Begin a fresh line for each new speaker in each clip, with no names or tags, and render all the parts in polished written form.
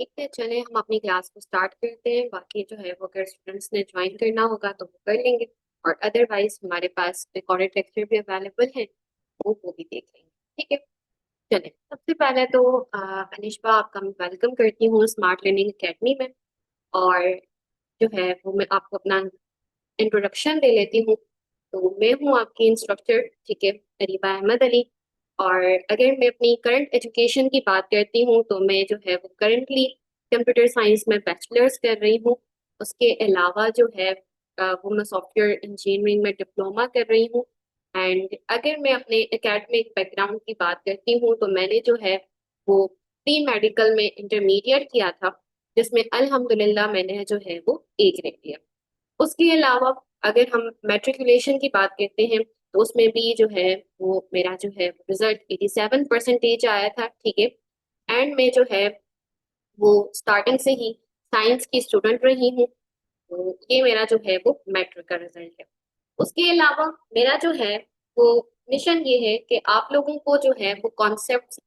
ठीक है, चले हम अपनी क्लास को स्टार्ट करते हैं। बाकी जो है वो अगर स्टूडेंट्स ने ज्वाइन करना होगा तो वो कर लेंगे, और अदरवाइज हमारे पास रिकॉर्डेड लेक्चर भी अवेलेबल है, वो भी देख लेंगे। ठीक है, चले सबसे पहले तो अनिशा, आपका मैं वेलकम करती हूँ स्मार्ट लर्निंग एकेडमी में। और जो है वो मैं आपको अपना इंट्रोडक्शन दे लेती हूँ। तो मैं हूँ आपकी इंस्ट्रक्टर, ठीक है, अरीबा अहमद अली। और अगर मैं अपनी करंट एजुकेशन की बात करती हूँ तो मैं जो है वो करंटली कंप्यूटर साइंस में बैचलर्स कर रही हूँ। उसके अलावा जो है वो मैं सॉफ्टवेयर इंजीनियरिंग में डिप्लोमा कर रही हूँ। एंड अगर मैं अपने एकेडमिक बैकग्राउंड की बात करती हूँ तो मैंने जो है वो प्री मेडिकल में इंटरमीडिएट किया था, जिसमें अल्हम्दुलिल्लाह मैंने जो है वो ए ग्रेड लिया। उसके अलावा अगर हम मैट्रिकुलेशन की बात करते हैं तो उसमें भी जो है वो मेरा जो है रिजल्ट 87% आया था। ठीक है, एंड मैं जो है वो स्टार्टिंग से ही साइंस की स्टूडेंट रही हूँ। तो ये मेरा जो है वो मैट्रिक का रिजल्ट है। उसके अलावा मेरा जो है वो मिशन ये है कि आप लोगों को जो है वो कॉन्सेप्ट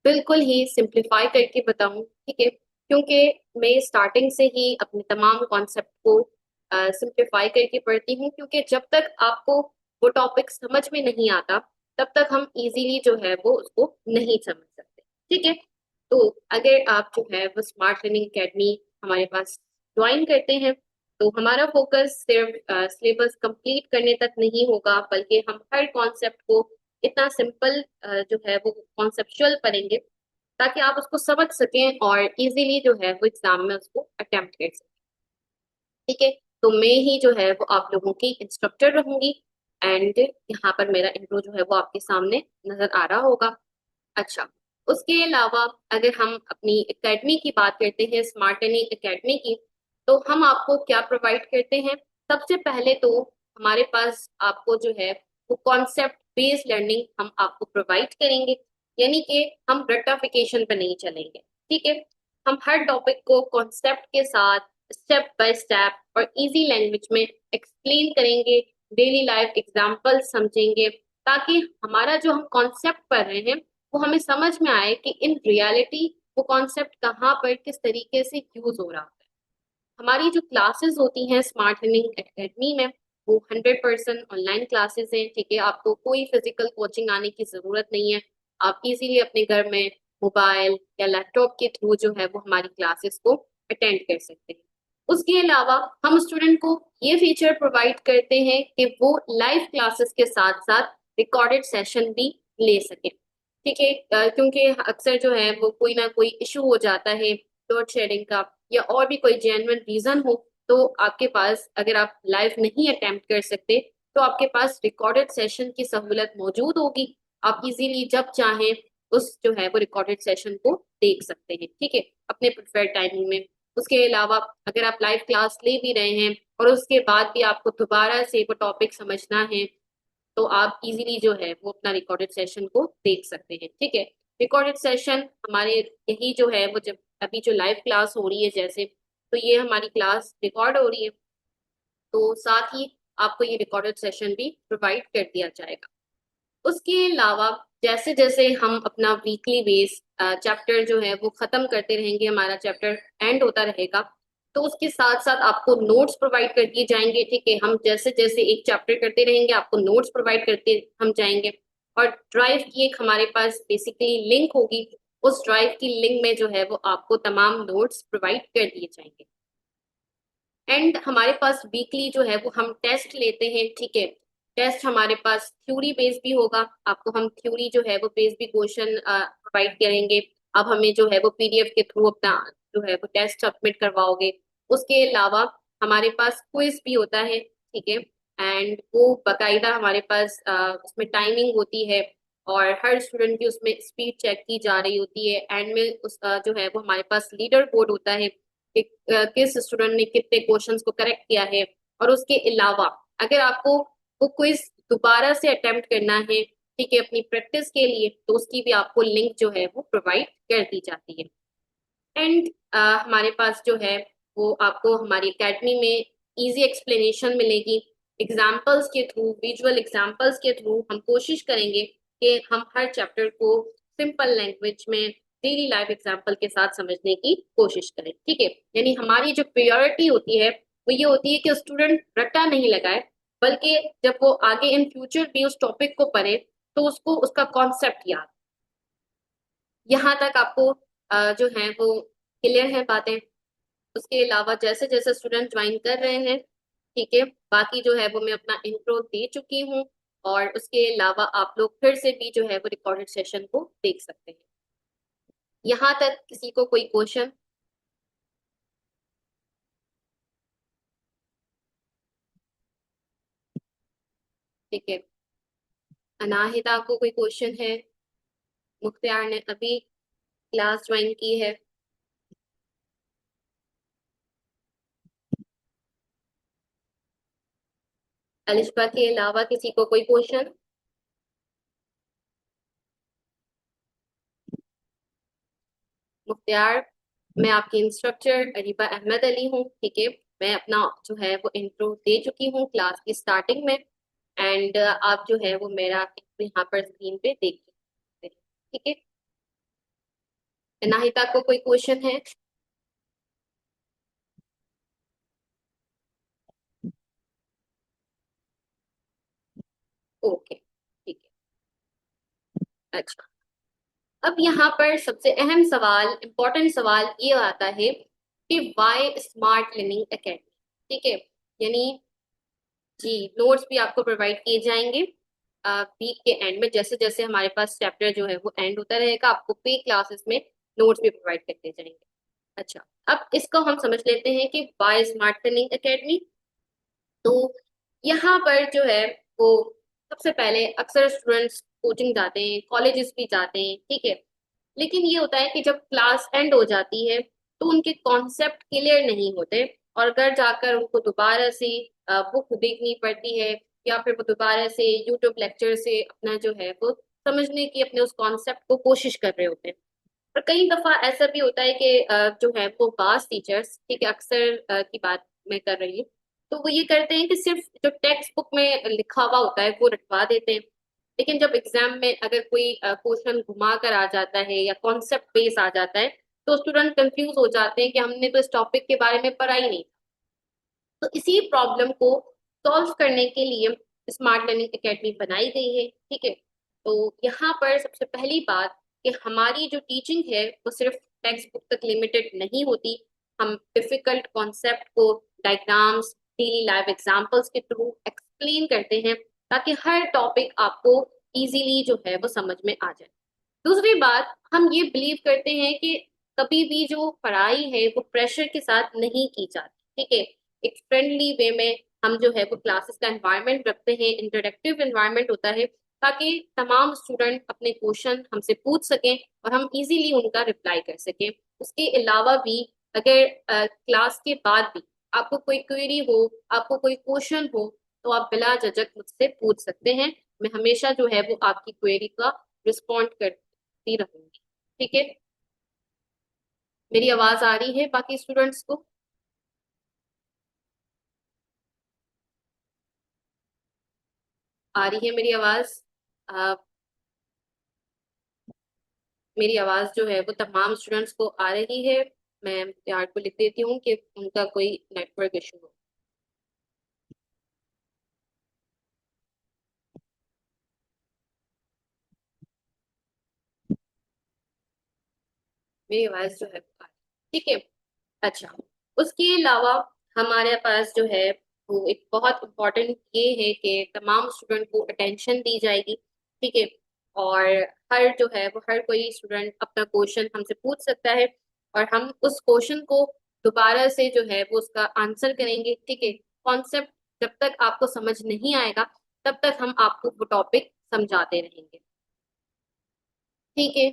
बिल्कुल ही सिंप्लीफाई करके बताऊं। ठीक है, क्योंकि मैं स्टार्टिंग से ही अपने तमाम कॉन्सेप्ट को सिंप्लीफाई करके पढ़ती हूँ, क्योंकि जब तक आपको वो टॉपिक समझ में नहीं आता तब तक हम इजीली जो है वो उसको नहीं समझ सकते। ठीक है, तो अगर आप जो है वो स्मार्ट लर्निंग एकेडमी हमारे पास ज्वाइन करते हैं तो हमारा फोकस सिर्फ सिलेबस कंप्लीट करने तक नहीं होगा, बल्कि हम हर कॉन्सेप्ट को इतना सिंपल जो है वो कॉन्सेप्चुअल पढ़ेंगे ताकि आप उसको समझ सकें और इजीली जो है वो एग्जाम में उसको अटेम्प्ट कर सकें। ठीक है, तो मैं ही जो है वो आप लोगों की इंस्ट्रक्टर रहूंगी। एंड यहाँ पर मेरा इंट्रो जो है वो आपके सामने नजर आ रहा होगा। अच्छा, उसके अलावा अगर हम अपनी एकेडमी की बात करते हैं, स्मार्ट लर्निंग एकेडमी की, तो हम आपको क्या प्रोवाइड करते हैं। सबसे पहले तो हमारे पास आपको जो है वो कॉन्सेप्ट बेस्ड लर्निंग हम आपको प्रोवाइड करेंगे, यानी कि हम रट्टाफिकेशन पे नहीं चलेंगे। ठीक है, हम हर टॉपिक को कॉन्सेप्ट के साथ स्टेप बाय स्टेप और इजी लैंग्वेज में एक्सप्लेन करेंगे, डेली लाइफ एग्जांपल समझेंगे, ताकि हमारा जो हम कॉन्सेप्ट पढ़ रहे हैं वो हमें समझ में आए कि इन रियलिटी वो कॉन्सेप्ट कहाँ पर किस तरीके से यूज हो रहा है। हमारी जो क्लासेस होती हैं स्मार्ट लर्निंग एकेडमी में, वो 100% ऑनलाइन क्लासेस हैं। ठीक है, आपको कोई फिजिकल कोचिंग आने की जरूरत नहीं है। आप इजीली अपने घर में मोबाइल या लैपटॉप के थ्रू जो है वो हमारी क्लासेस को अटेंड कर सकते हैं। उसके अलावा हम स्टूडेंट को ये फीचर प्रोवाइड करते हैं कि वो लाइव क्लासेस के साथ साथ रिकॉर्डेड सेशन भी ले सके। ठीक है, क्योंकि अक्सर जो है वो कोई ना कोई इशू हो जाता है लोड शेडिंग का, या और भी कोई जेन्युइन रीजन हो, तो आपके पास अगर आप लाइव नहीं अटेम्प्ट कर सकते तो आपके पास रिकॉर्डेड सेशन की सहूलत मौजूद होगी। आप इजीली जब चाहें उस जो है वो रिकॉर्डेड सेशन को देख सकते हैं। ठीक है, अपने प्रिफर्ड टाइमिंग में। उसके अलावा अगर आप लाइव क्लास ले भी रहे हैं और उसके बाद भी आपको दोबारा से वो टॉपिक समझना है तो आप इजीली जो है वो अपना रिकॉर्डेड सेशन को देख सकते हैं। ठीक है, रिकॉर्डेड सेशन हमारे यही जो है वो जब अभी जो लाइव क्लास हो रही है जैसे, तो ये हमारी क्लास रिकॉर्ड हो रही है, तो साथ ही आपको ये रिकॉर्डेड सेशन भी प्रोवाइड कर दिया जाएगा। उसके अलावा जैसे जैसे हम अपना वीकली बेस चैप्टर जो है वो खत्म करते रहेंगे, हमारा चैप्टर एंड होता रहेगा, तो उसके साथ साथ आपको नोट्स प्रोवाइड कर दिए जाएंगे। ठीक है, हम जैसे जैसे एक चैप्टर करते रहेंगे आपको नोट्स प्रोवाइड करते हम जाएंगे। और ड्राइव की एक हमारे पास बेसिकली लिंक होगी, उस ड्राइव की लिंक में जो है वो आपको तमाम नोट्स प्रोवाइड कर दिए जाएंगे। एंड हमारे पास वीकली जो है वो हम टेस्ट लेते हैं। ठीक है, टेस्ट हमारे पास थ्योरी बेस्ड भी होगा, आपको हम थ्योरी जो है वो बेस्ड भी क्वेश्चन प्रोवाइड करेंगे। अब हमें जो है वो पीडीएफ के थ्रू अपना जो है वो टेस्ट सबमिट करवाओगे। उसके अलावा हमारे पास क्विज भी होता है। ठीक है, एंड वो बाकायदा हमारे पास उसमें टाइमिंग होती है, और हर स्टूडेंट की उसमें स्पीड चेक की जा रही होती है। एंड में उस जो है वो हमारे पास लीडर बोर्ड होता है कि किस स्टूडेंट ने कितने क्वेश्चंस को करेक्ट किया है। और उसके अलावा अगर आपको वो क्विज दोबारा से अटेम्प्ट करना है, ठीक है, अपनी प्रैक्टिस के लिए, तो उसकी भी आपको लिंक जो है वो प्रोवाइड कर दी जाती है। एंड हमारे पास जो है वो आपको हमारी एकेडमी में इजी एक्सप्लेनेशन मिलेगी। एग्जाम्पल्स के थ्रू, विजुअल एग्जाम्पल्स के थ्रू हम कोशिश करेंगे कि हम हर चैप्टर को सिंपल लैंग्वेज में डेली लाइफ एग्जाम्पल के साथ समझने की कोशिश करें। ठीक है, यानी हमारी जो प्रायोरिटी होती है वो ये होती है कि स्टूडेंट रट्टा नहीं लगाए, बल्कि जब वो आगे इन फ्यूचर भी उस टॉपिक को पढ़े तो उसको उसका कॉन्सेप्ट याद। यहाँ तक आपको जो है वो क्लियर है बातें। उसके अलावा जैसे जैसे स्टूडेंट ज्वाइन कर रहे हैं, ठीक है, बाकी जो है वो मैं अपना इंट्रो दे चुकी हूँ। और उसके अलावा आप लोग फिर से भी जो है वो रिकॉर्डेड सेशन को देख सकते हैं। यहाँ तक किसी को कोई क्वेश्चन? ठीक है, अनाहिता को कोई क्वेश्चन है? मुख्तियार ने अभी क्लास ज्वाइन की है। अलिशबा के अलावा किसी को कोई क्वेश्चन? मुख्तियार, मैं आपकी इंस्ट्रक्टर अरीबा अहमद अली हूँ। ठीक है, मैं अपना जो है वो इंट्रो दे चुकी हूँ क्लास की स्टार्टिंग में। एंड आप जो है वो मेरा यहाँ पर स्क्रीन पे देख सकते हैं। ठीक है, नाहिता को कोई क्वेश्चन है? ओके, ठीक है। अच्छा, अब यहाँ पर सबसे अहम सवाल, इम्पोर्टेंट सवाल ये आता है कि वाई स्मार्ट लर्निंग एकेडमी। ठीक है, यानी जी नोट्स भी आपको प्रोवाइड किए जाएंगे वीक के एंड में। जैसे जैसे हमारे पास चैप्टर जो है वो एंड होता रहेगा, आपको पे क्लासेस में नोट्स भी प्रोवाइड करते जाएंगे। अच्छा, अब इसको हम समझ लेते हैं कि वाई स्मार्ट लर्निंग एकेडमी। तो यहाँ पर जो है वो सबसे पहले अक्सर स्टूडेंट्स कोचिंग जाते हैं, कॉलेजेस भी जाते हैं, ठीक है। लेकिन ये होता है कि जब क्लास एंड हो जाती है तो उनके कॉन्सेप्ट क्लियर नहीं होते, और घर जाकर उनको दोबारा से बुक देखनी पड़ती है, या फिर वो दोबारा से यूट्यूब लेक्चर से अपना जो है वो समझने की अपने उस कॉन्सेप्ट को कोशिश कर रहे होते हैं। और कई दफा ऐसा भी होता है कि जो है वो बास टीचर्स, ठीक है, अक्सर की बात मैं कर रही हूँ, तो वो ये करते हैं कि सिर्फ जो टेक्स्ट बुक में लिखा हुआ होता है वो रटवा देते हैं। लेकिन जब एग्जाम में अगर कोई क्वेश्चन घुमा कर आ जाता है या कॉन्सेप्ट बेस आ जाता है, तो स्टूडेंट कंफ्यूज हो जाते हैं कि हमने तो इस टॉपिक के बारे में पढ़ा ही नहीं। तो इसी प्रॉब्लम को सॉल्व करने के लिए स्मार्ट लर्निंग एकेडमी बनाई गई है। ठीक है, तो यहाँ पर सबसे पहली बात कि हमारी जो टीचिंग है वो सिर्फ टेक्स्ट बुक तक लिमिटेड नहीं होती। हम डिफिकल्ट कॉन्सेप्ट को डायग्राम्स, डेली लाइव एग्जांपल्स के थ्रू एक्सप्लेन करते हैं, ताकि हर टॉपिक आपको इजीली जो है वो समझ में आ जाए। दूसरी बात, हम ये बिलीव करते हैं कि कभी भी जो पढ़ाई है वो प्रेशर के साथ नहीं की जाती। ठीक है, एक फ्रेंडली वे में हम जो है वो क्लासेस का एनवायरनमेंट रखते हैं, इंटरेक्टिव एनवायरनमेंट होता है, ताकि तमाम स्टूडेंट अपने क्वेश्चन हमसे पूछ सकें और हम इजीली उनका रिप्लाई कर सकें। उसके अलावा भी अगर क्लास के बाद भी आपको कोई क्वेरी हो, आपको कोई क्वेश्चन हो, तो आप बिला झिझक मुझसे पूछ सकते हैं। मैं हमेशा जो है वो आपकी क्वेरी का रिस्पॉन्ड करती रहूंगी। ठीक है, मेरी आवाज आ रही है बाकी स्टूडेंट्स को? आ रही है मेरी आवाज? आ, मेरी आवाज जो है वो तमाम स्टूडेंट्स को आ रही है? मैं यार को लिख देती हूँ कि उनका कोई नेटवर्क इशू हो। मेरी आवाज जो है वो आ रही है। ठीक है, अच्छा, उसके अलावा हमारे पास जो है वो एक बहुत इम्पोर्टेंट ये है कि तमाम स्टूडेंट को अटेंशन दी जाएगी। ठीक है, और हर जो है वो हर कोई स्टूडेंट अपना क्वेश्चन हमसे पूछ सकता है, और हम उस क्वेश्चन को दोबारा से जो है वो उसका आंसर करेंगे। ठीक है, कॉन्सेप्ट जब तक आपको समझ नहीं आएगा तब तक हम आपको वो टॉपिक समझाते रहेंगे। ठीक है,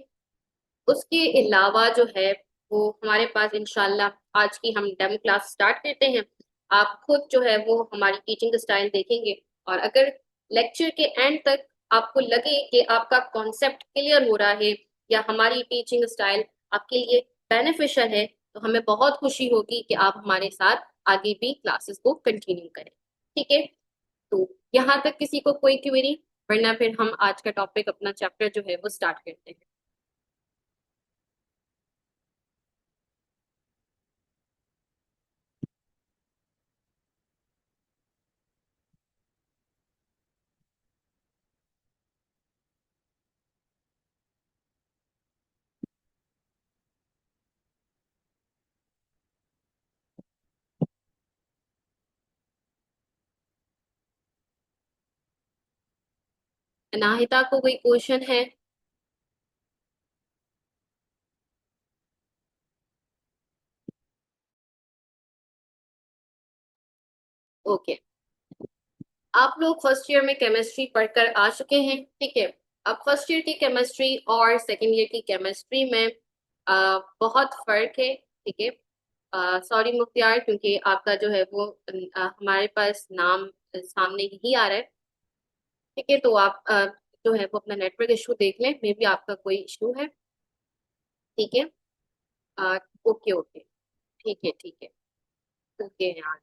उसके अलावा जो है वो हमारे पास इंशाल्लाह आज की हम डेमो क्लास स्टार्ट करते हैं। आप खुद जो है वो हमारी टीचिंग स्टाइल देखेंगे, और अगर लेक्चर के एंड तक आपको लगे कि आपका कॉन्सेप्ट क्लियर हो रहा है या हमारी टीचिंग स्टाइल आपके लिए बेनिफिशियल है, तो हमें बहुत खुशी होगी कि आप हमारे साथ आगे भी क्लासेस को कंटिन्यू करें। ठीक है, तो यहाँ तक किसी को कोई क्वेरी? वरना फिर हम आज का टॉपिक अपना चैप्टर जो है वो स्टार्ट करते हैं। अनाहिता को कोई क्वेश्चन है? ओके, आप लोग फर्स्ट ईयर में केमिस्ट्री पढ़कर आ चुके हैं, ठीक है। अब फर्स्ट ईयर की केमिस्ट्री और सेकेंड ईयर की केमिस्ट्री में बहुत फर्क है, ठीक है। सॉरी मुख्तियार, क्योंकि आपका जो है वो हमारे पास नाम सामने ही आ रहा है, ठीक है। तो आप जो है वो अपना नेटवर्क इशू देख लें, मे बी आपका कोई इशू है, ठीक है। ओके ओके, ठीक है ठीक है, ओके यार।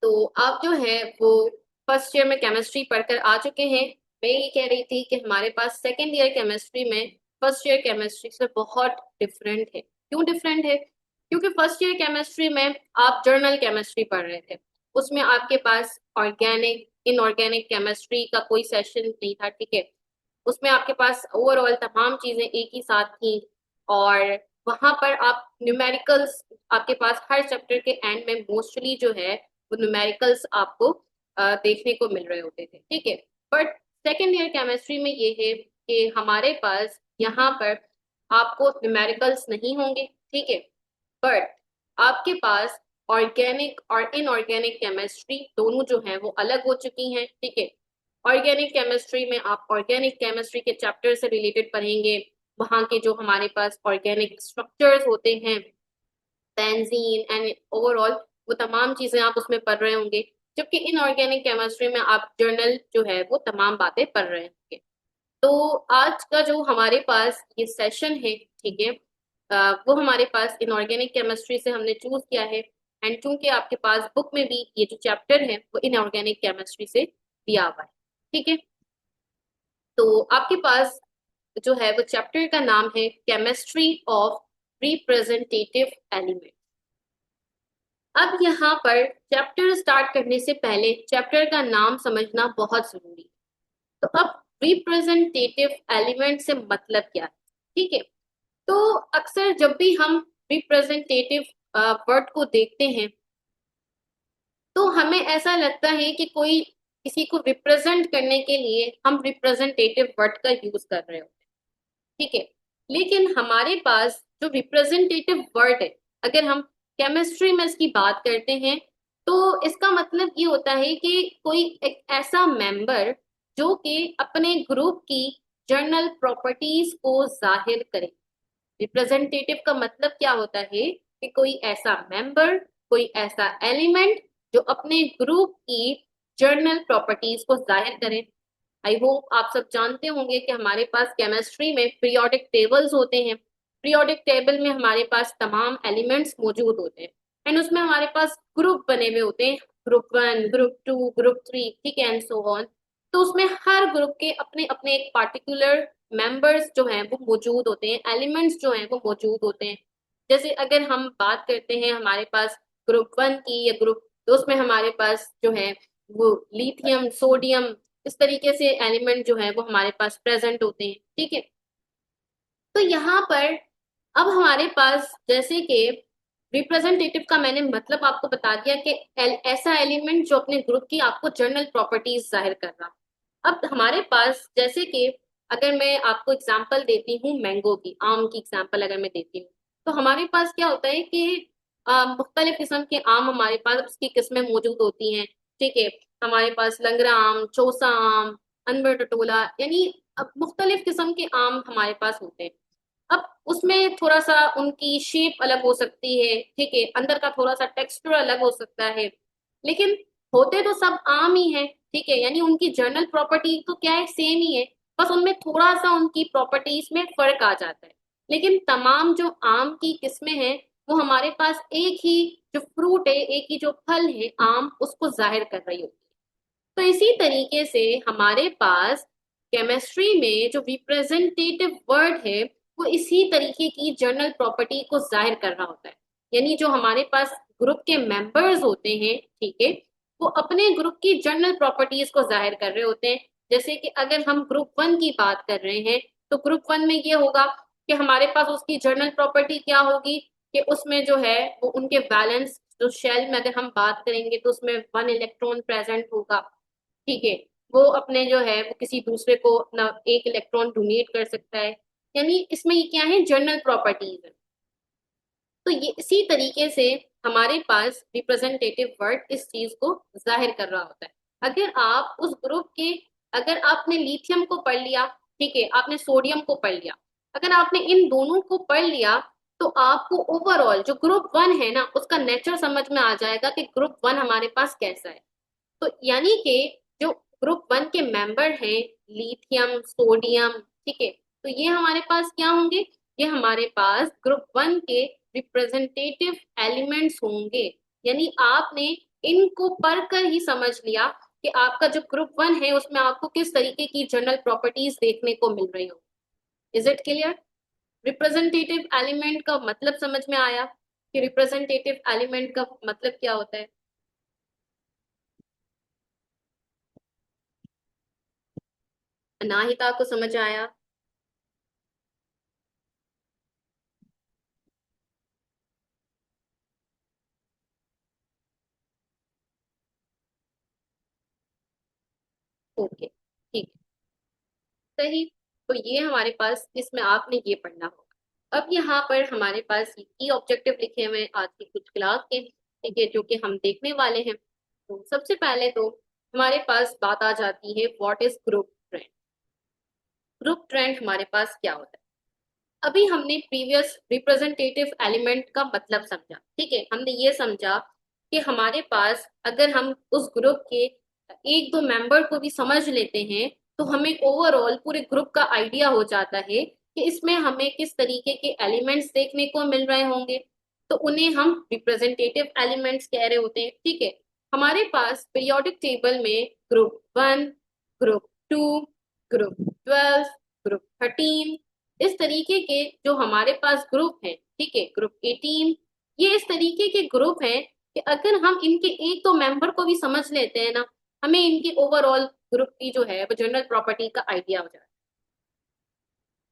तो आप जो है वो फर्स्ट ईयर में केमिस्ट्री पढ़कर आ चुके हैं। मैं ये कह रही थी कि हमारे पास सेकेंड ईयर केमिस्ट्री में फर्स्ट ईयर केमिस्ट्री से बहुत डिफरेंट है। क्यों डिफरेंट है? क्योंकि फर्स्ट ईयर केमिस्ट्री में आप जर्नल केमिस्ट्री पढ़ रहे थे, उसमें आपके पास ऑर्गेनिक इनऑर्गेनिक केमिस्ट्री का कोई सेशन नहीं था, ठीक है। उसमें आपके पास ओवरऑल तमाम चीजें एक ही साथ थी, और वहां पर आप न्यूमेरिकल्स, आपके पास हर चैप्टर के एंड में मोस्टली जो है वो न्यूमेरिकल्स आपको देखने को मिल रहे होते थे, ठीक है। बट सेकेंड ईयर केमिस्ट्री में ये है कि हमारे पास यहाँ पर आपको न्यूमेरिकल्स नहीं होंगे, ठीक है। बट आपके पास ऑर्गेनिक और इनऑर्गेनिक केमिस्ट्री दोनों जो है वो अलग हो चुकी हैं, ठीक है। ऑर्गेनिक केमिस्ट्री में आप ऑर्गेनिक केमिस्ट्री के चैप्टर से रिलेटेड पढ़ेंगे, वहां के जो हमारे पास ऑर्गेनिक स्ट्रक्चर्स होते हैं, बेंजीन एंड ओवरऑल, वो तमाम चीजें आप उसमें पढ़ रहे होंगे। जबकि इनऑर्गेनिक केमिस्ट्री में आप जर्नल जो है वो तमाम बातें पढ़ रहे होंगे। तो आज का जो हमारे पास ये सेशन है, ठीक है, वो हमारे पास इनऑर्गेनिक केमिस्ट्री से हमने चूज किया है। एंड चूंकि आपके पास बुक में भी ये जो चैप्टर है वो इनऑर्गेनिक केमिस्ट्री से दिया हुआ है, ठीक है। तो आपके पास जो है वो चैप्टर का नाम है केमिस्ट्री ऑफ रिप्रेजेंटेटिव एलिमेंट। अब यहाँ पर चैप्टर स्टार्ट करने से पहले चैप्टर का नाम समझना बहुत जरूरी है। तो अब रिप्रेजेंटेटिव एलिमेंट से मतलब क्या है, ठीक है। तो अक्सर जब भी हम रिप्रेजेंटेटिव वर्ड को देखते हैं तो हमें ऐसा लगता है कि कोई किसी को रिप्रेजेंट करने के लिए हम रिप्रेजेंटेटिव वर्ड का यूज कर रहे होते हैं, ठीक है। लेकिन हमारे पास जो रिप्रेजेंटेटिव वर्ड है, अगर हम केमिस्ट्री में इसकी बात करते हैं तो इसका मतलब ये होता है कि कोई एक ऐसा मेंबर जो कि अपने ग्रुप की जर्नल प्रॉपर्टीज को जाहिर करे। रिप्रेजेंटेटिव का मतलब क्या होता है कि कोई ऐसा मेंबर, कोई ऐसा एलिमेंट जो अपने ग्रुप की जर्नल प्रॉपर्टीज को जाहिर करे। आई होप आप सब जानते होंगे कि हमारे पास केमिस्ट्री में पीरियोडिक टेबल्स होते हैं। पीरियोडिक टेबल में हमारे पास तमाम एलिमेंट्स मौजूद होते हैं, एंड उसमें हमारे पास ग्रुप बने हुए होते हैं, ग्रुप 1, ग्रुप 2, ग्रुप 3, ठीक है, एंड सो ऑन। तो उसमें हर ग्रुप के अपने अपने एक पार्टिकुलर मेंबर्स जो हैं वो मौजूद होते हैं, एलिमेंट्स जो हैं वो मौजूद होते हैं। जैसे अगर हम बात करते हैं हमारे पास ग्रुप 1 की, या ग्रुप, तो उसमें हमारे पास जो है वो लिथियम, सोडियम, इस तरीके से एलिमेंट जो है वो हमारे पास प्रेजेंट होते हैं, ठीक है। तो यहाँ पर अब हमारे पास जैसे कि रिप्रेजेंटेटिव का मैंने मतलब आपको बता दिया कि ऐसा एलिमेंट जो अपने ग्रुप की आपको जर्नल प्रॉपर्टीज जाहिर कर रहा। अब हमारे पास जैसे कि अगर मैं आपको एग्जांपल देती हूँ मैंगो की, आम की एग्जांपल अगर मैं देती हूँ, तो हमारे पास क्या होता है कि मुख्तलिफ किस्म के आम हमारे पास उसकी किस्में मौजूद होती हैं, ठीक है। हमारे पास लंगड़ा आम, चौसा आम, अनबर टटोला, यानी अब मुख्तलिफ किस्म के आम हमारे पास होते हैं। अब उसमें थोड़ा सा उनकी शेप अलग हो सकती है, ठीक है, अंदर का थोड़ा सा टेक्सचर अलग हो सकता है, लेकिन होते तो सब आम ही है, ठीक है। यानी उनकी जर्नल प्रॉपर्टी तो क्या है, सेम ही है, बस उनमें थोड़ा सा उनकी प्रॉपर्टीज में फर्क आ जाता है। लेकिन तमाम जो आम की किस्में हैं वो हमारे पास एक ही जो फ्रूट है, एक ही जो फल है आम, उसको जाहिर कर रही होती है। तो इसी तरीके से हमारे पास केमिस्ट्री में जो रिप्रेजेंटेटिव वर्ड है वो इसी तरीके की जर्नल प्रॉपर्टी को जाहिर कर रहा होता है। यानी जो हमारे पास ग्रुप के मेंबर्स होते हैं, ठीक है, वो अपने ग्रुप की जर्नल प्रॉपर्टीज को जाहिर कर रहे होते हैं। जैसे कि अगर हम ग्रुप 1 की बात कर रहे हैं तो ग्रुप 1 में ये होगा कि हमारे पास उसकी जर्नल प्रॉपर्टी क्या होगी कि उसमें जो है वो उनके बैलेंस, जो शेल में अगर हम बात करेंगे तो उसमें 1 इलेक्ट्रॉन प्रेजेंट होगा, ठीक है। वो अपने जो है वो किसी दूसरे को अपना एक इलेक्ट्रॉन डोनेट कर सकता है। यानी इसमें ये क्या है, जनरल प्रॉपर्टीज है। तो ये इसी तरीके से हमारे पास रिप्रेजेंटेटिव वर्ड इस चीज को जाहिर कर रहा होता है। अगर आप उस ग्रुप के, अगर आपने लिथियम को पढ़ लिया, ठीक है, आपने सोडियम को पढ़ लिया, अगर आपने इन दोनों को पढ़ लिया तो आपको ओवरऑल जो ग्रुप वन है ना उसका नेचर समझ में आ जाएगा कि ग्रुप वन हमारे पास कैसा है। तो यानी कि जो ग्रुप वन के मेंबर हैं, लिथियम, सोडियम, ठीक है, तो ये हमारे पास क्या होंगे, ये हमारे पास ग्रुप वन के रिप्रेजेंटेटिव एलिमेंट्स होंगे। यानी आपने इनको पढ़कर ही समझ लिया कि आपका जो ग्रुप वन है उसमें आपको किस तरीके की जनरल प्रॉपर्टीज देखने को मिल रही हो। Is it clear? Representative element का मतलब समझ में आया कि रिप्रेजेंटेटिव एलिमेंट का मतलब क्या होता है? अनाहिता को समझ आया? ओके, ठीक है, सही। तो ये हमारे पास इसमें आपने ये पढ़ना होगा। अब यहाँ पर हमारे पास ये की ऑब्जेक्टिव लिखे हुए हैं आज की कुछ क्लास के, ठीक है, जो कि हम देखने वाले हैं। तो सबसे पहले तो हमारे पास बात आ जाती है what is group trend. Group trend हमारे पास क्या होता है? अभी हमने प्रीवियस रिप्रेजेंटेटिव एलिमेंट का मतलब समझा, ठीक है, हमने ये समझा कि हमारे पास अगर हम उस ग्रुप के एक दो मेंबर को भी समझ लेते हैं तो हमें ओवरऑल पूरे ग्रुप का आइडिया हो जाता है कि इसमें हमें किस तरीके के एलिमेंट्स देखने को मिल रहे होंगे। तो उन्हें हम रिप्रेजेंटेटिव एलिमेंट्स कह रहे होते हैं, ठीक है। हमारे पास पीरियोडिक टेबल में group one, group two, group 12, group 13, इस तरीके के जो हमारे पास ग्रुप हैं, ठीक है, ग्रुप 18, ये इस तरीके के ग्रुप हैं कि अगर हम इनके एक दो मेंबर को भी समझ लेते हैं ना, हमें इनकी ओवरऑल ग्रुप की जो है वो जनरल प्रॉपर्टी का आइडिया हो जाता है।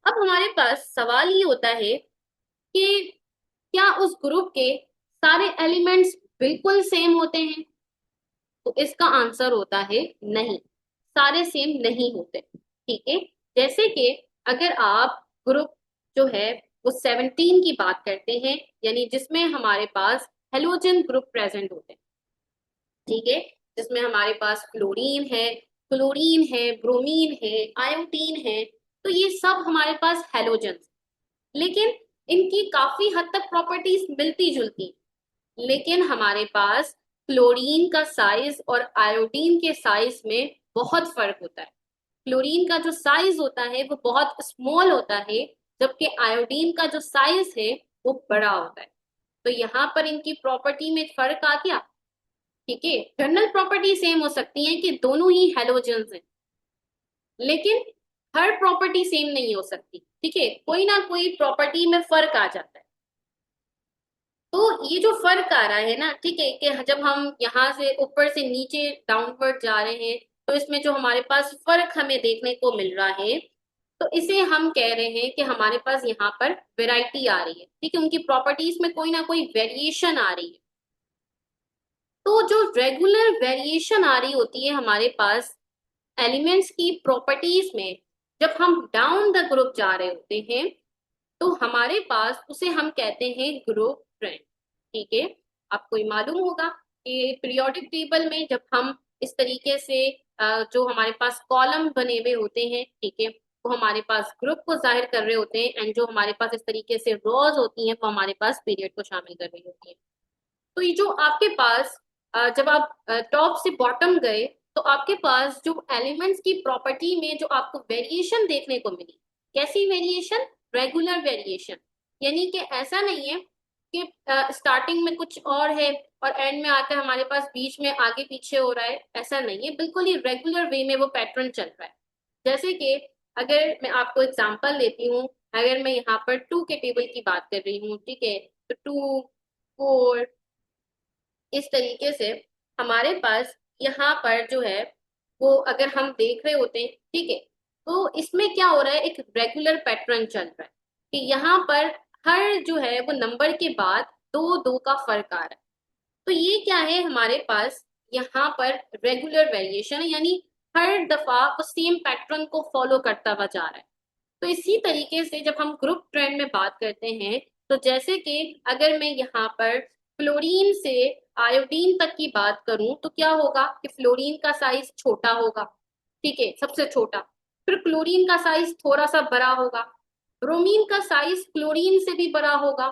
अब हमारे पास सवाल ये होता है कि क्या उस ग्रुप के सारे एलिमेंट्स बिल्कुल सेम होते हैं? तो इसका आंसर होता है नहीं, सारे सेम नहीं होते, ठीक है। जैसे कि अगर आप ग्रुप जो है वो 17 की बात करते हैं, यानी जिसमें हमारे पास हेलोजन ग्रुप प्रेजेंट होते हैं, ठीक है, जिसमें हमारे पास फ्लोरीन है, क्लोरीन है, ब्रोमीन है, आयोडीन है, तो ये सब हमारे पास हेलोजन। लेकिन इनकी काफी हद तक प्रॉपर्टीज मिलती जुलती, लेकिन हमारे पास क्लोरीन का साइज और आयोडीन के साइज में बहुत फर्क होता है। क्लोरीन का जो साइज होता है वो बहुत स्मॉल होता है, जबकि आयोडीन का जो साइज है वो बड़ा होता है। तो यहाँ पर इनकी प्रॉपर्टी में फर्क आ गया, ठीक है। जनरल प्रॉपर्टी सेम हो सकती है कि दोनों ही हेलोजेंस हैं, लेकिन हर प्रॉपर्टी सेम नहीं हो सकती, ठीक है, कोई ना कोई प्रॉपर्टी में फर्क आ जाता है। तो ये जो फर्क आ रहा है ना, ठीक है, कि जब हम यहाँ से ऊपर से नीचे डाउनवर्ड जा रहे हैं तो इसमें जो हमारे पास फर्क हमें देखने को मिल रहा है, तो इसे हम कह रहे हैं कि हमारे पास यहाँ पर वेराइटी आ रही है, ठीक है, उनकी प्रॉपर्टीज में कोई ना कोई वेरिएशन आ रही है। तो जो रेगुलर वेरिएशन आ रही होती है हमारे पास एलिमेंट्स की प्रॉपर्टीज में, जब हम डाउन द ग्रुप जा रहे होते हैं तो हमारे पास उसे हम कहते हैं ग्रुप ट्रेंड, ठीक है। आपको ये मालूम होगा कि पीरियोडिक टेबल में जब हम इस तरीके से जो हमारे पास कॉलम बने हुए होते हैं, ठीक है, वो हमारे पास ग्रुप को जाहिर कर रहे होते हैं, एंड जो हमारे पास इस तरीके से रोज होती हैं वो हमारे पास पीरियड को शामिल कर रही होती है। तो ये जो आपके पास जब आप टॉप से बॉटम गए तो आपके पास जो एलिमेंट्स की प्रॉपर्टी में जो आपको वेरिएशन देखने को मिली, कैसी वेरिएशन? Regular variation. यानी कि ऐसा नहीं है कि स्टार्टिंग में कुछ और है और एंड में आकर हमारे पास बीच में आगे पीछे हो रहा है, ऐसा नहीं है, बिल्कुल ही रेगुलर वे में वो पैटर्न चल रहा है। जैसे कि अगर मैं आपको एग्जांपल देती हूँ, अगर मैं यहाँ पर 2 के टेबल की बात कर रही हूँ, ठीक है, तो 2, 4, इस तरीके से हमारे पास यहाँ पर जो है वो अगर हम देख रहे होते हैं, ठीक है, तो इसमें क्या हो रहा है, एक रेगुलर पैटर्न चल रहा है कि यहाँ पर हर जो है वो नंबर के बाद दो दो का फर्क आ रहा है। तो ये क्या है हमारे पास यहाँ पर रेगुलर वेरिएशन है, यानी हर दफा वो सेम पैटर्न को फॉलो करता हुआ जा रहा है। तो इसी तरीके से जब हम ग्रुप ट्रेंड में बात करते हैं, तो जैसे कि अगर मैं यहाँ पर फ्लोरीन से आयोडीन तक की बात करूं तो क्या होगा कि फ्लोरीन का साइज छोटा होगा, ठीक है, सबसे छोटा। फिर क्लोरीन का साइज थोड़ा सा बड़ा होगा, ब्रोमीन का साइज क्लोरीन से भी बड़ा होगा,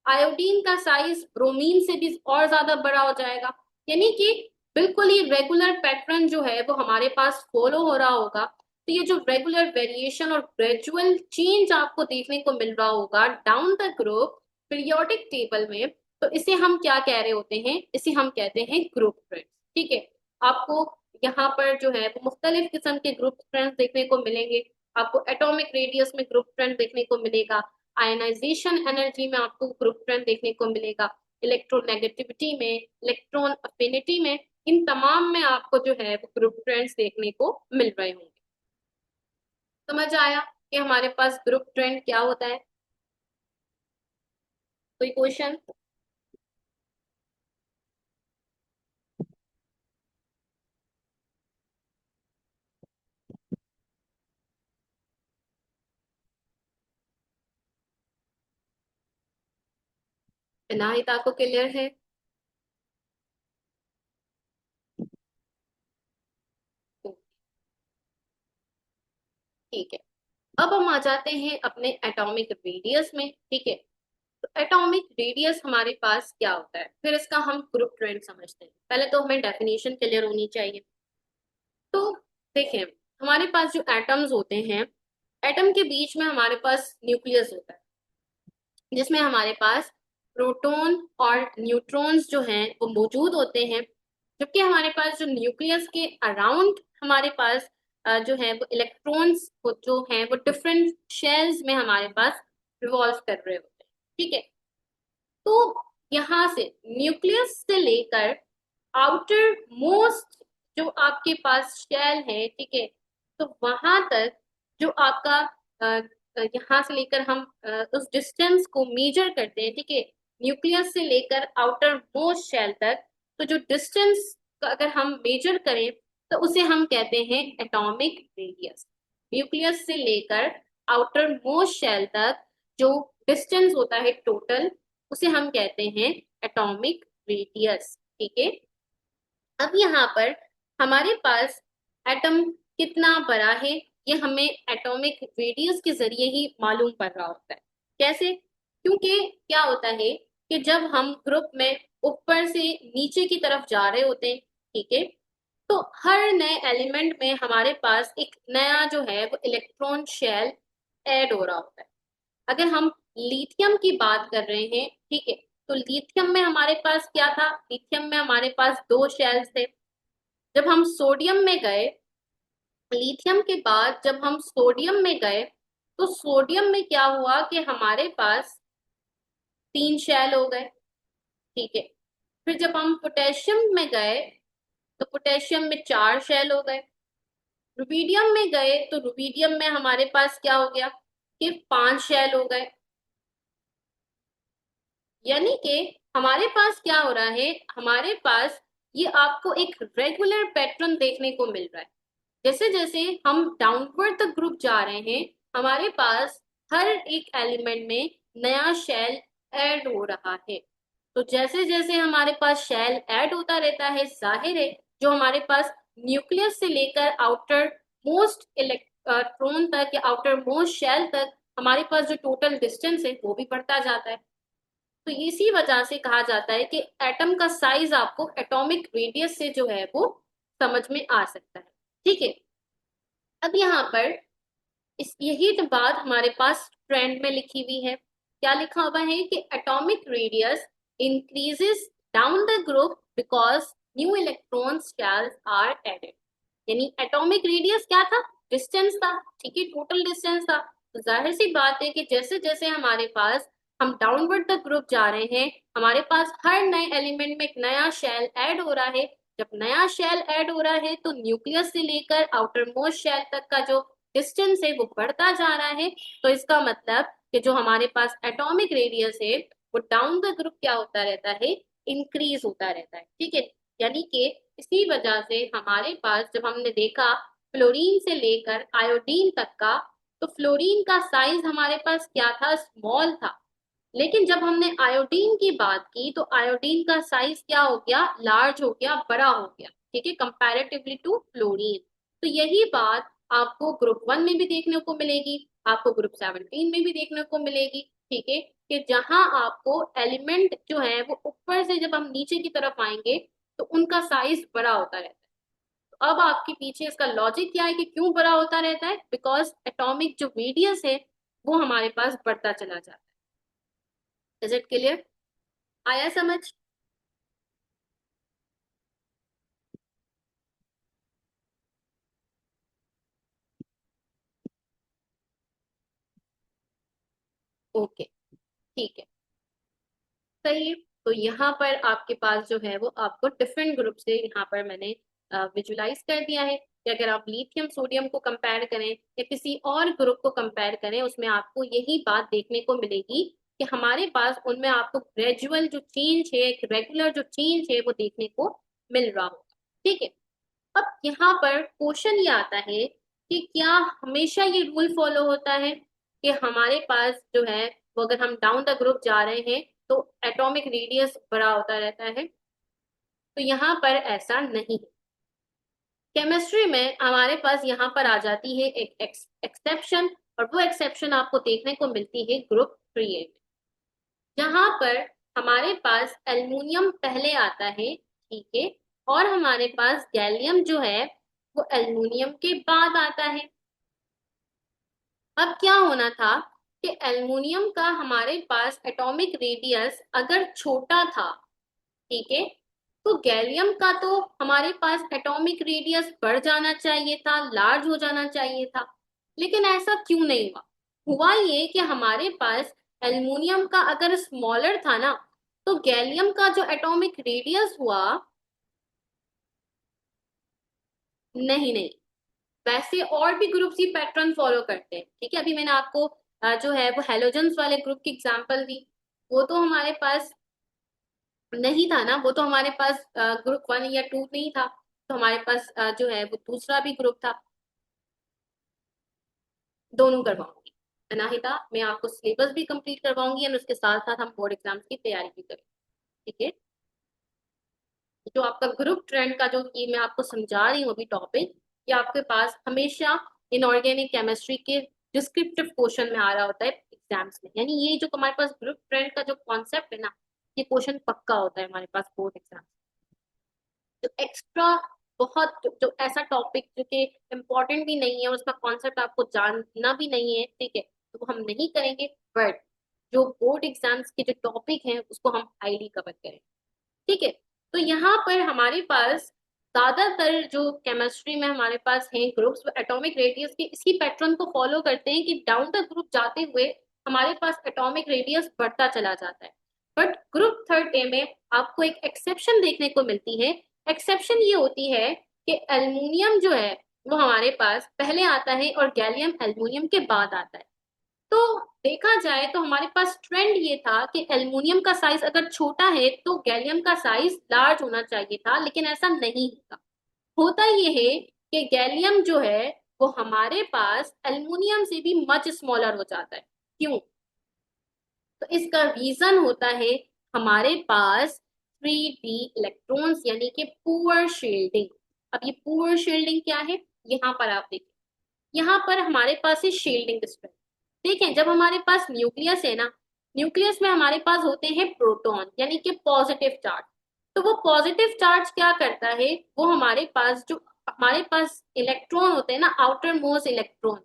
आयोडीन का साइज ब्रोमीन से भी और ज्यादा बड़ा हो जाएगा। यानी कि बिल्कुल ही रेगुलर पैटर्न जो है वो हमारे पास फॉलो हो रहा होगा। तो ये जो रेगुलर वेरिएशन और ग्रेजुअल चेंज आपको देखने को मिल रहा होगा down the group periodic table में, तो इसे हम क्या कह रहे होते हैं, इसे हम कहते हैं ग्रुप ट्रेंड। ठीक है, आपको यहाँ पर जो है वो मुख्तलिफ किस्म के ग्रुप ट्रेंड देखने को मिलेंगे। आपको एटॉमिक रेडियस में ग्रुप ट्रेंड देखने को मिलेगा, आयनाइजेशन एनर्जी में आपको ग्रुप ट्रेंड देखने को मिलेगा, इलेक्ट्रोनेगेटिविटी में, इलेक्ट्रॉन अफिनिटी में, इन तमाम में आपको जो है वो ग्रुप ट्रेंड्स देखने को मिल रहे होंगे। समझ आया कि हमारे पास ग्रुप ट्रेंड क्या होता है? कोई क्वेश्चन? इनाहिता को क्लियर है? ठीक है, अब हम आ जाते हैं अपने एटॉमिक रेडियस में। ठीक है, तो एटॉमिक रेडियस हमारे पास क्या होता है, फिर इसका हम ग्रुप ट्रेंड समझते हैं। पहले तो हमें डेफिनेशन क्लियर होनी चाहिए। तो देखें, हमारे पास जो एटम्स होते हैं, एटम के बीच में हमारे पास न्यूक्लियस होता है, जिसमें हमारे पास प्रोटॉन और न्यूट्रॉन्स जो हैं वो मौजूद होते हैं। जबकि हमारे पास जो न्यूक्लियस के अराउंड हमारे पास जो है वो इलेक्ट्रॉन्स जो हैं वो डिफरेंट शेल्स में हमारे पास रिवॉल्व कर रहे होते हैं। ठीक है, तो यहाँ से न्यूक्लियस से लेकर आउटर मोस्ट जो आपके पास शेल है, ठीक है, तो वहां तक जो आपका यहाँ से लेकर हम उस डिस्टेंस को मेजर करते हैं। ठीक है, न्यूक्लियस से लेकर आउटर मोस्ट शेल तक, तो जो डिस्टेंस अगर हम मेजर करें तो उसे हम कहते हैं एटॉमिक रेडियस। न्यूक्लियस से लेकर आउटर मोस्ट शेल तक जो डिस्टेंस होता है टोटल, उसे हम कहते हैं एटॉमिक रेडियस। ठीक है, अब यहाँ पर हमारे पास एटम कितना बड़ा है ये हमें एटॉमिक रेडियस के जरिए ही मालूम पड़ रहा होता है। कैसे? क्योंकि क्या होता है कि जब हम ग्रुप में ऊपर से नीचे की तरफ जा रहे होते हैं, ठीक है, तो हर नए एलिमेंट में हमारे पास एक नया जो है वो इलेक्ट्रॉन शेल ऐड हो रहा होता है। अगर हम लिथियम की बात कर रहे हैं, ठीक है, तो लिथियम में हमारे पास क्या था, लिथियम में हमारे पास दो शेल्स थे। जब हम सोडियम में गए, लिथियम के बाद जब हम सोडियम में गए, तो सोडियम में क्या हुआ कि हमारे पास तीन शेल हो गए। ठीक है, फिर जब हम पोटेशियम में गए तो पोटेशियम में चार शेल हो गए। रुबीडियम में गए तो रुबीडियम में हमारे पास क्या हो गया कि पांच शेल हो गए। यानी कि हमारे पास क्या हो रहा है, हमारे पास ये आपको एक रेगुलर पैटर्न देखने को मिल रहा है। जैसे जैसे हम डाउनवर्ड द ग्रुप जा रहे हैं, हमारे पास हर एक एलिमेंट में नया शेल ऐड हो रहा है। तो जैसे जैसे हमारे पास शेल ऐड होता रहता है, जाहिर है जो हमारे पास न्यूक्लियस से लेकर आउटर मोस्ट इलेक्ट्रॉन तक या आउटर मोस्ट शेल तक हमारे पास जो टोटल डिस्टेंस है वो भी बढ़ता जाता है। तो इसी वजह से कहा जाता है कि एटम का साइज आपको एटॉमिक रेडियस से जो है वो समझ में आ सकता है। ठीक है, अब यहाँ पर इस यही तो बात हमारे पास ट्रेंड में लिखी हुई है। क्या लिखा हुआ है कि atomic radius increases down the group because new electron shells are added. यानी एटॉमिक रेडियस क्या था, डिस्टेंस था, ठीक है, टोटल डिस्टेंस था। तो जाहिर सी बात है कि जैसे जैसे हमारे पास हम डाउनवर्ड द ग्रुप जा रहे हैं, हमारे पास हर नए एलिमेंट में एक नया शेल ऐड हो रहा है। जब नया शेल ऐड हो रहा है तो न्यूक्लियस से लेकर आउटर मोस्ट शेल तक का जो डिस्टेंस है वो बढ़ता जा रहा है। तो इसका मतलब कि जो हमारे पास एटॉमिक रेडियस है वो डाउन द ग्रुप क्या होता रहता है, इंक्रीज होता रहता है। ठीक है, यानी कि इसी वजह से हमारे पास जब हमने देखा फ्लोरीन से लेकर आयोडीन तक का, तो फ्लोरीन का साइज हमारे पास क्या था, स्मॉल था। लेकिन जब हमने आयोडीन की बात की तो आयोडीन का साइज क्या हो गया, लार्ज हो गया, बड़ा हो गया, ठीक है, कंपैरेटिवली टू फ्लोरीन। तो यही बात आपको ग्रुप 1 में भी देखने को मिलेगी, आपको ग्रुप 17 में भी देखने को मिलेगी, ठीक है, कि जहां आपको एलिमेंट जो है वो ऊपर से जब हम नीचे की तरफ आएंगे तो उनका साइज बड़ा होता रहता है। तो अब आपके पीछे इसका लॉजिक क्या है कि क्यों बड़ा होता रहता है, बिकॉज एटॉमिक जो रेडियस है वो हमारे पास बढ़ता चला जाता है। Is it clear? आया समझ? ओके, ठीक है, सही है। तो यहाँ पर आपके पास जो है वो आपको डिफरेंट ग्रुप से यहाँ पर मैंने विजुलाइज कर दिया है कि अगर आप लिथियम सोडियम को कंपेयर करें या किसी और ग्रुप को कंपेयर करें, उसमें आपको यही बात देखने को मिलेगी कि हमारे पास उनमें आपको ग्रेजुअल जो चेंज है, एक रेगुलर जो चेंज है वो देखने को मिल रहा होगा, ठीक है। अब यहाँ पर क्वेश्चन ये आता है कि क्या हमेशा ये रूल फॉलो होता है कि हमारे पास जो है वो अगर हम डाउन द ग्रुप जा रहे हैं तो एटॉमिक रेडियस बड़ा होता रहता है? तो यहाँ पर ऐसा नहीं है। केमिस्ट्री में हमारे पास यहाँ पर आ जाती है एक एक्सेप्शन, और वो एक्सेप्शन आपको देखने को मिलती है ग्रुप 3 में, जहां पर हमारे पास एल्युमिनियम पहले आता है, ठीक है, और हमारे पास गैलियम जो है वो एल्युमिनियम के बाद आता है। अब क्या होना था कि एल्युमिनियम का हमारे पास एटॉमिक रेडियस अगर छोटा था, ठीक है, तो गैलियम का तो हमारे पास एटॉमिक रेडियस बढ़ जाना चाहिए था, लार्ज हो जाना चाहिए था। लेकिन ऐसा क्यों नहीं हुआ? हुआ ये कि हमारे पास एल्युमिनियम का अगर स्मॉलर था ना, तो गैलियम का जो एटॉमिक रेडियस हुआ, नहीं नहीं, वैसे और भी ग्रुप्स ही पैटर्न फॉलो करते हैं, ठीक है। अभी मैंने आपको जो है वो हेलोजेंस वाले ग्रुप की एग्जांपल दी, वो तो हमारे पास नहीं था ना, वो तो हमारे पास ग्रुप 1 या 2 नहीं था, तो हमारे पास जो है वो दूसरा भी ग्रुप था। दोनों करवाऊंगी अनाहिता, मैं आपको सिलेबस भी कंप्लीट करवाऊंगी और उसके साथ साथ हम बोर्ड एग्जाम्स की तैयारी भी करेंगे, ठीक है। जो आपका ग्रुप ट्रेंड का जो ये मैं आपको समझा रही हूँ अभी टॉपिक, ये आपके पास हमेशा इनऑर्गेनिक केमिस्ट्री के डिस्क्रिप्टिव क्वेश्चन में आ रहा होता है एग्जाम्स में, यानी ये जो हमारे पास ग्रुप ट्रेंड का जो कॉन्सेप्ट है ना, ये क्वेश्चन पक्का होता है हमारे पास बोर्ड एग्जाम। जो एक्स्ट्रा बहुत जो ऐसा टॉपिक जो कि इम्पोर्टेंट भी नहीं है, उसका कॉन्सेप्ट आपको जानना भी नहीं है, ठीक है, तो वो हम नहीं करेंगे। बट जो बोर्ड एग्जाम्स के जो टॉपिक हैं उसको हम हाईली कवर करें, ठीक है। तो यहाँ पर हमारे पास ज्यादातर जो केमिस्ट्री में हमारे पास हैं ग्रुप्स, वो एटॉमिक रेडियस के इसी पैटर्न को फॉलो करते हैं कि डाउन द ग्रुप जाते हुए हमारे पास एटॉमिक रेडियस बढ़ता चला जाता है। बट ग्रुप 3 में आपको एक एक्सेप्शन देखने को मिलती है। एक्सेप्शन ये होती है कि एल्युमिनियम जो है वो हमारे पास पहले आता है और गैलियम एल्युमिनियम के बाद आता है। तो देखा जाए तो हमारे पास ट्रेंड ये था कि एल्युमिनियम का साइज अगर छोटा है तो गैलियम का साइज लार्ज होना चाहिए था, लेकिन ऐसा नहीं होता। होता ये है कि गैलियम जो है वो हमारे पास एल्युमिनियम से भी मच स्मॉलर हो जाता है। क्यों? तो इसका रीजन होता है हमारे पास 3D इलेक्ट्रॉन्स, यानी कि पुअर शील्डिंग। अब ये पुअर शील्डिंग क्या है, यहाँ पर आप देखिए, यहाँ पर हमारे पास है शील्डिंग स्ट्रेंथ। देखें, जब हमारे पास न्यूक्लियस है ना, न्यूक्लियस में हमारे पास होते हैं प्रोटॉन यानी कि पॉजिटिव चार्ज। तो वो पॉजिटिव चार्ज क्या करता है, वो हमारे पास जो हमारे पास इलेक्ट्रॉन होते हैं ना, आउटर मोस्ट इलेक्ट्रॉन,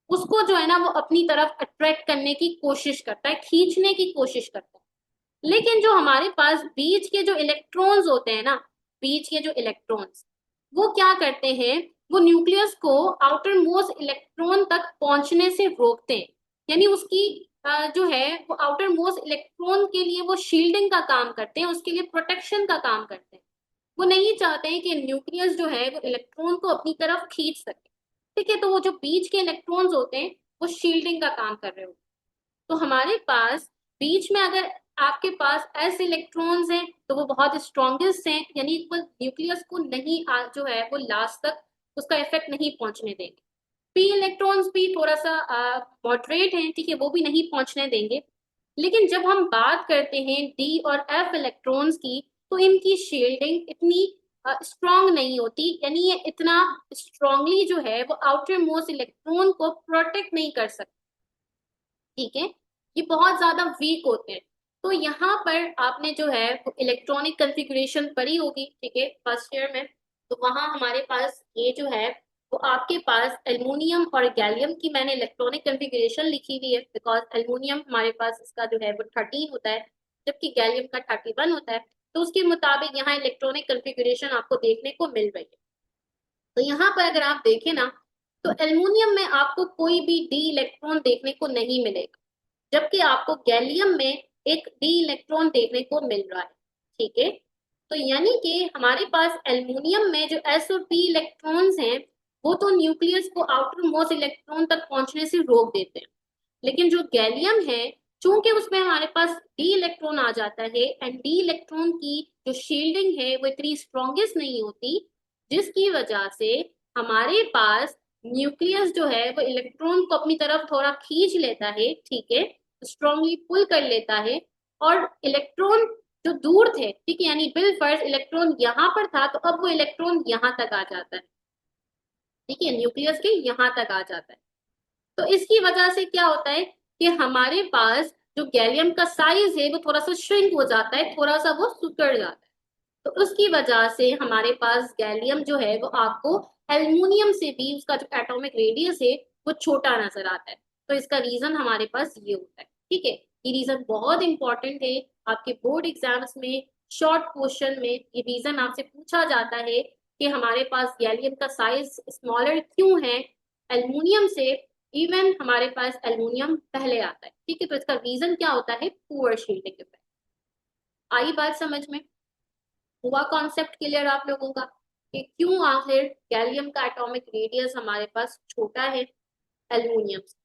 उसको जो है ना वो अपनी तरफ अट्रैक्ट करने की कोशिश करता है, खींचने की कोशिश करता है। लेकिन जो हमारे पास बीच के जो इलेक्ट्रॉन्स होते हैं ना, बीच के जो इलेक्ट्रॉन्स, वो क्या करते हैं, वो न्यूक्लियस को आउटर मोस्ट इलेक्ट्रॉन तक पहुंचने से रोकते हैं। यानी उसकी जो है वो आउटर मोस्ट इलेक्ट्रॉन के लिए वो शील्डिंग का काम करते हैं, उसके लिए प्रोटेक्शन का काम करते हैं। वो नहीं चाहते हैं कि न्यूक्लियस जो है वो इलेक्ट्रॉन को अपनी तरफ खींच सके, ठीक है। तो वो जो बीच के इलेक्ट्रॉन्स होते हैं वो शील्डिंग का काम कर रहे होते हैं। तो हमारे पास बीच में अगर आपके पास एस इलेक्ट्रॉन्स हैं तो वो बहुत स्ट्रॉन्गेस्ट हैं, यानी वो न्यूक्लियस को नहीं जो है वो लास्ट तक उसका इफेक्ट नहीं पहुंचने देंगे। पी इलेक्ट्रॉन्स भी थोड़ा सा मॉडरेट हैं, ठीक है, वो भी नहीं पहुंचने देंगे। लेकिन जब हम बात करते हैं डी और एफ इलेक्ट्रॉन्स की, तो इनकी शील्डिंग इतनी स्ट्रांग नहीं होती, यानी ये इतना स्ट्रांगली जो है वो आउटर मोस्ट इलेक्ट्रॉन को प्रोटेक्ट नहीं कर सकते, ठीक है, ये बहुत ज्यादा वीक होते हैं। तो यहाँ पर आपने जो है इलेक्ट्रॉनिक कॉन्फ़िगरेशन पढ़ी होगी, ठीक है, फर्स्ट ईयर में। तो वहां हमारे पास ये जो है वो आपके पास एल्युमिनियम और गैलियम की मैंने इलेक्ट्रॉनिक कॉन्फ़िगरेशन लिखी हुई है, बिकॉज एल्युमिनियम हमारे पास इसका जो है वो 13 होता है, जबकि गैलियम का 31 होता है। तो उसके मुताबिक यहाँ इलेक्ट्रॉनिक कॉन्फ़िगरेशन आपको देखने को मिल रही है। तो यहाँ पर अगर आप देखें ना, तो एल्युमिनियम में आपको कोई भी डी इलेक्ट्रॉन देखने को नहीं मिलेगा, जबकि आपको गैलियम में एक डी इलेक्ट्रॉन देखने को मिल रहा है, ठीक है। तो यानी कि हमारे पास एल्युमिनियम में जो एस और पी इलेक्ट्रॉन्स हैं, वो तो न्यूक्लियस को आउटर मोस्ट इलेक्ट्रॉन तक पहुंचने से रोक देते हैं। लेकिन जो गैलियम है, चूंकि उसमें हमारे पास डी इलेक्ट्रॉन आ जाता है, एंड डी इलेक्ट्रॉन की जो शील्डिंग है वो इतनी स्ट्रॉन्गेस्ट नहीं होती, जिसकी वजह से हमारे पास न्यूक्लियस जो है वो इलेक्ट्रॉन को अपनी तरफ थोड़ा खींच लेता है, ठीक है, स्ट्रांगली पुल कर लेता है। और इलेक्ट्रॉन जो दूर थे, ठीक है, यानी बिल फर्स्ट इलेक्ट्रॉन यहाँ पर था, तो अब वो इलेक्ट्रॉन यहाँ तक आ जाता है, ठीक है, न्यूक्लियस के यहाँ तक आ जाता है। तो इसकी वजह से क्या होता है कि हमारे पास जो गैलियम का साइज है वो थोड़ा सा श्रिंक हो जाता है, थोड़ा सा वो सिकुड़ जाता है। तो उसकी वजह से हमारे पास गैलियम जो है वो आपको एल्युमिनियम से भी उसका जो एटॉमिक रेडियस है वो छोटा नजर आता है। तो इसका रीजन हमारे पास ये होता है, ठीक है। ये रीजन बहुत इंपॉर्टेंट है, आपके बोर्ड एग्जाम्स में शॉर्ट क्वेश्चन में ये रीजन आपसे पूछा जाता है कि हमारे पास गैलियम का साइज स्मॉलर क्यों है एल्युमिनियम से, इवन हमारे पास एल्युमिनियम पहले आता है, ठीक है। तो इसका रीजन क्या होता है, पुअर शील्डिंग इफेक्ट। आई बात समझ में? हुआ कॉन्सेप्ट क्लियर आप लोगों का कि क्यों आखिर गैलियम का एटॉमिक रेडियस हमारे पास छोटा है एल्युमिनियम से?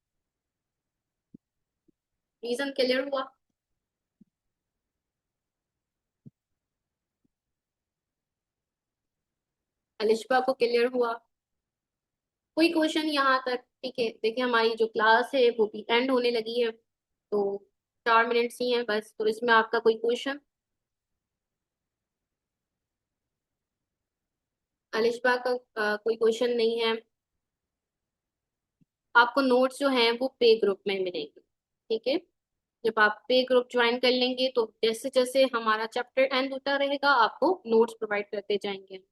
रीजन क्लियर हुआ? अलिशबा को क्लियर हुआ? कोई क्वेश्चन यहाँ तक? ठीक है, देखिए हमारी जो क्लास है वो भी एंड होने लगी है, तो 4 मिनट्स ही हैं बस, तो इसमें आपका कोई क्वेश्चन? अलिशबा का कोई क्वेश्चन नहीं है? आपको नोट्स जो हैं वो पे ग्रुप में मिलेंगे, ठीक है। जब आप पे ग्रुप ज्वाइन कर लेंगे तो जैसे जैसे हमारा चैप्टर एंड होता रहेगा आपको नोट्स प्रोवाइड करते जाएंगे।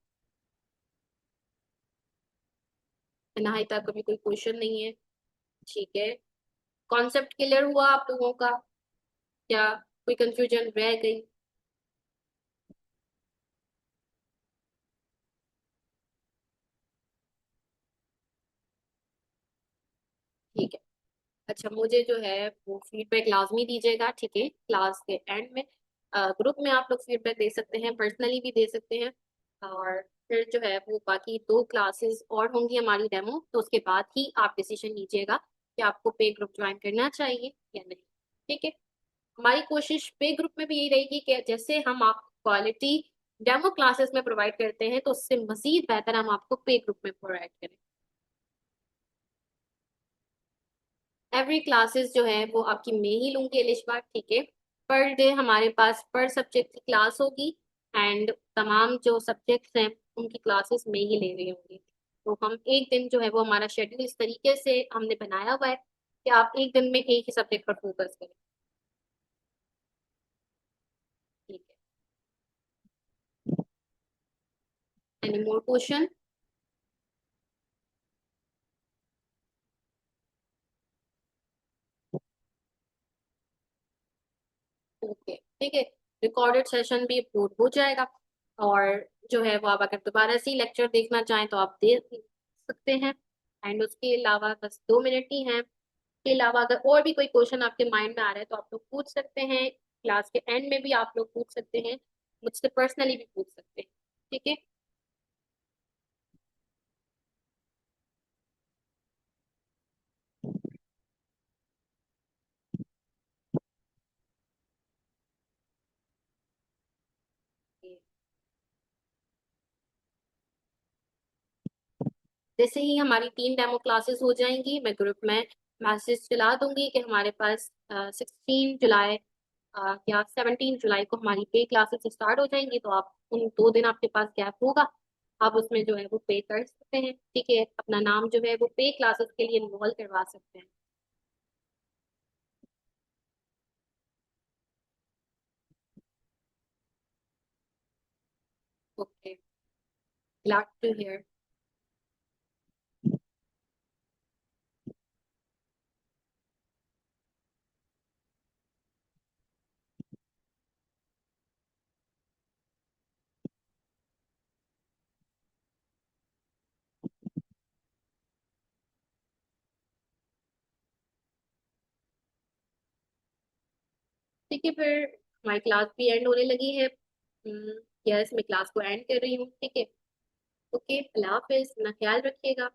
इनाहित का भी कोई क्वेश्चन नहीं है? ठीक है, कॉन्सेप्ट क्लियर हुआ आप लोगों का? क्या कोई कंफ्यूजन रह गई? ठीक है, अच्छा मुझे जो है वो फीडबैक लाजमी दीजिएगा, ठीक है, क्लास के एंड में। ग्रुप में आप लोग फीडबैक दे सकते हैं, पर्सनली भी दे सकते हैं। और फिर जो है वो बाकी 2 क्लासेस और होंगी हमारी डेमो, तो उसके बाद ही आप डिसीजन लीजिएगा कि आपको पे ग्रुप ज्वाइन करना चाहिए या नहीं, ठीक है। हमारी कोशिश पे ग्रुप में भी यही रहेगी कि जैसे हम आपको क्वालिटी डेमो क्लासेस में प्रोवाइड करते हैं, तो उससे मजीद बेहतर हम आपको पे ग्रुप में प्रोवाइड करें। एवरी क्लासेस जो है वो आपकी मैं ही लूंगी इलिशबा, ठीक है। पर डे हमारे पास पर सब्जेक्ट की क्लास होगी, एंड तमाम जो सब्जेक्ट्स हैं उनकी क्लासेस मैं ही ले रही होंगी। तो हम एक दिन जो है वो हमारा शेड्यूल इस तरीके से हमने बनाया हुआ है कि आप एक दिन में एक ही सब्जेक्ट पर फोकस करें, ठीक है। Any more question? ओके, ठीक है। रिकॉर्डेड सेशन भी अपलोड हो जाएगा, और जो है वो आप अगर दोबारा से लेक्चर देखना चाहें तो आप देख सकते हैं। एंड उसके अलावा बस 2 मिनट ही हैं, के अलावा अगर और भी कोई क्वेश्चन आपके माइंड में आ रहा है तो आप लोग पूछ सकते हैं, क्लास के एंड में भी आप लोग पूछ सकते हैं, मुझसे पर्सनली भी पूछ सकते हैं, ठीक है। जैसे ही हमारी 3 डेमो क्लासेस हो जाएंगी, मैं ग्रुप में मैसेज चला दूंगी कि हमारे पास 16 जुलाई या 17 जुलाई को हमारी पे क्लासेस स्टार्ट हो जाएंगी। तो आप उन 2 दिन आपके पास गैप होगा, आप उसमें जो है वो पे कर सकते हैं। ठीक है, अपना नाम जो है वो पे क्लासेस के लिए इन्वॉल्व करवा सकते हैं। Okay, glad to hear. ठीक है, फिर हमारी क्लास भी एंड होने लगी है। यस, मैं क्लास को एंड कर रही हूँ। ठीक है, ओके, अल्लाह हाफिज, अपना ख्याल रखिएगा।